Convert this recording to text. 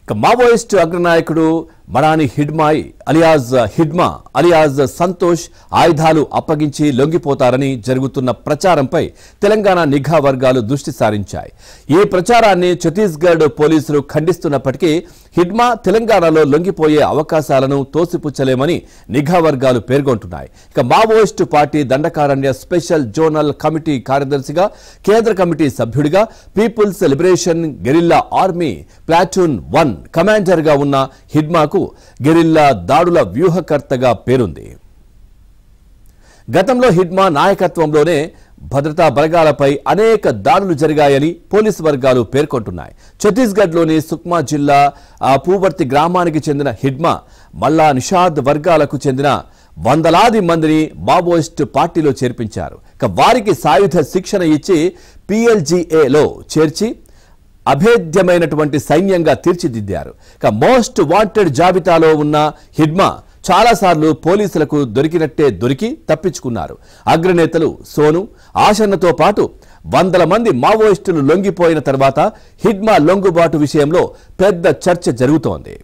Maoist అగ్రనాయకుడు మరాని హిడ్మాయి Hidma alias Santosh ఆయుధాలు అప్పగించి లొంగిపోతారని జరుగుతున్న ప్రచారంపై తెలంగాణ నిఘా వర్గాలు దృష్టి సారించాయి. ఈ ప్రచారాన్ని ఛత్తీస్గఢ్ పోలీసులు ఖండిస్తున్నప్పటికీ హిడ్మా తెలంగాణలో లొంగిపోయే అవకాశాలను తోసిపుచ్చలేమని నిఘా వర్గాలు పేర్కొంటున్నాయి. Maoist party Dandakaranya special zonal committee కార్యదర్శిగా, కేంద్ర కమిటీ సభ్యుడిగా, people's liberation guerrilla army platoon 1 commander గా ఉన్న హిడ్మాకు గెరిల్లా దాడుల వ్యూహకర్తగా పేరుంది. గతంలో హిడ్మా నాయకత్వంలోనే భద్రతా బలగాలపై అనేక దాడులు జరిగాయని పోలీసు వర్గాలు పేర్కొంటున్నాయి. ఛత్తీస్గఢ్లోని సుక్మా జిల్లా పూవర్తి గ్రామానికి చెందిన హిడ్మా మల్లా నిషాద్ వర్గాలకు చెందిన వందలాది మందిని మావోయిస్టు పార్టీలో చేర్పించారు. వారికి సాయుధ శిక్షణ ఇచ్చి PLGAలో చేర్చి అభేద్యమైనటువంటి సైన్యంగా తీర్చిదిద్దారు. మోస్ట్ వాంటెడ్ జాబితాలో ఉన్న హిడ్మా చాలాసార్లు పోలీసులకు దొరికినట్టే దొరికి తప్పించుకున్నారు. అగ్రనేతలు సోను, ఆశన్నతో పాటు వందల మంది మావోయిస్టులు లొంగిపోయిన తర్వాత హిడ్మా లొంగుబాటు విషయంలో పెద్ద చర్చ జరుగుతోంది.